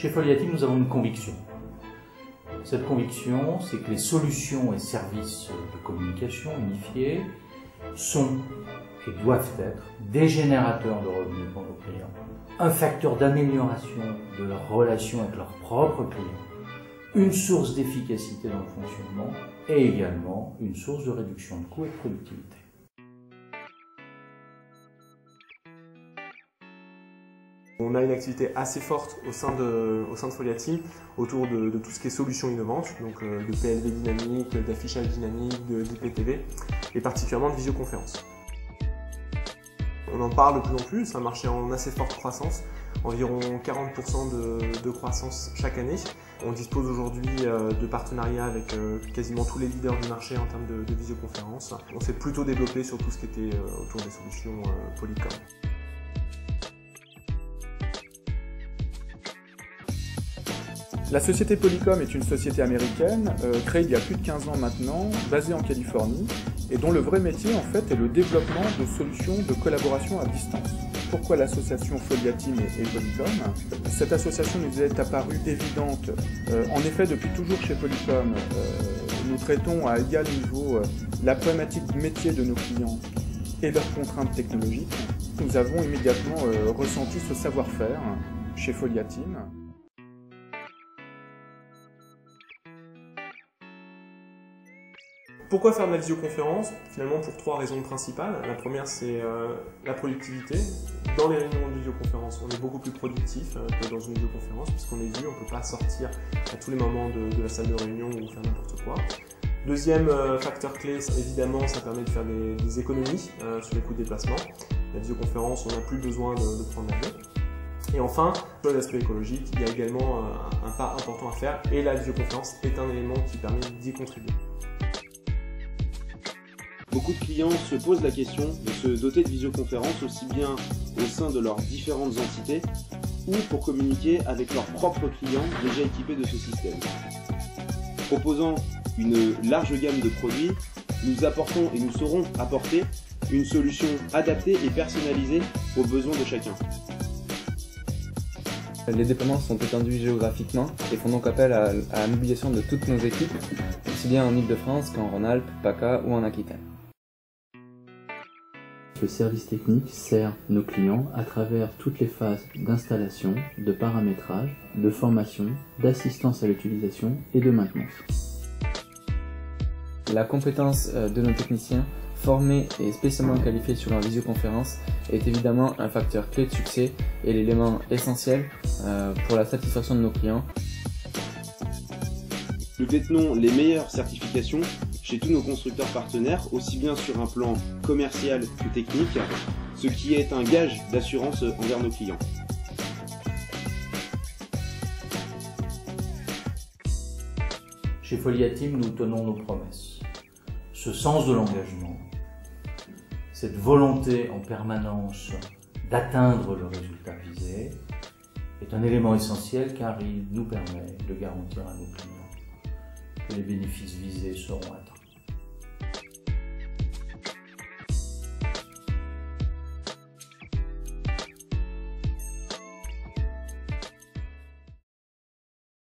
Chez Foliatim, nous avons une conviction. Cette conviction, c'est que les solutions et services de communication unifiés sont et doivent être des générateurs de revenus pour nos clients, un facteur d'amélioration de leur relation avec leurs propres clients, une source d'efficacité dans le fonctionnement et également une source de réduction de coûts et de productivité. On a une activité assez forte au sein de Foliatim autour de tout ce qui est solutions innovantes, donc de PLV dynamique, d'affichage dynamique, d'IPTV et particulièrement de visioconférence. On en parle de plus en plus, c'est un marché en assez forte croissance, environ 40% de croissance chaque année. On dispose aujourd'hui de partenariats avec quasiment tous les leaders du marché en termes de visioconférence. On s'est plutôt développé sur tout ce qui était autour des solutions Polycom. La société Polycom est une société américaine créée il y a plus de 15 ans maintenant, basée en Californie, et dont le vrai métier en fait est le développement de solutions de collaboration à distance. Pourquoi l'association Foliatim et Polycom? Cette association nous est apparue évidente. En effet, depuis toujours chez Polycom, nous traitons à égal niveau la problématique métier de nos clients et leurs contraintes technologiques. Nous avons immédiatement ressenti ce savoir-faire chez Foliatim. Pourquoi faire de la visioconférence? Finalement pour 3 raisons principales. La première c'est la productivité. Dans les réunions de visioconférence, on est beaucoup plus productif que dans une visioconférence puisqu'on est vu, on ne peut pas sortir à tous les moments de la salle de réunion ou faire n'importe quoi. Deuxième facteur clé, évidemment, ça permet de faire des économies sur les coûts de déplacement. La visioconférence, on n'a plus besoin de prendre l'avion. Et enfin, sur l'aspect écologique, il y a également un pas important à faire et la visioconférence est un élément qui permet d'y contribuer. Beaucoup de clients se posent la question de se doter de visioconférence aussi bien au sein de leurs différentes entités ou pour communiquer avec leurs propres clients déjà équipés de ce système. Proposant une large gamme de produits, nous apportons et nous saurons apporter une solution adaptée et personnalisée aux besoins de chacun. Les déploiements sont étendus géographiquement et font donc appel à la mobilisation de toutes nos équipes, aussi bien en Ile-de-France qu'en Rhône-Alpes, PACA ou en Aquitaine. Le service technique sert nos clients à travers toutes les phases d'installation, de paramétrage, de formation, d'assistance à l'utilisation et de maintenance. La compétence de nos techniciens formés et spécialement qualifiés sur la visioconférence est évidemment un facteur clé de succès et l'élément essentiel pour la satisfaction de nos clients. Nous détenons les meilleures certifications chez tous nos constructeurs partenaires, aussi bien sur un plan commercial que technique, ce qui est un gage d'assurance envers nos clients. Chez Foliatim, nous tenons nos promesses. Ce sens de l'engagement, cette volonté en permanence d'atteindre le résultat visé, est un élément essentiel car il nous permet de garantir à nos clients que les bénéfices visés seront atteints.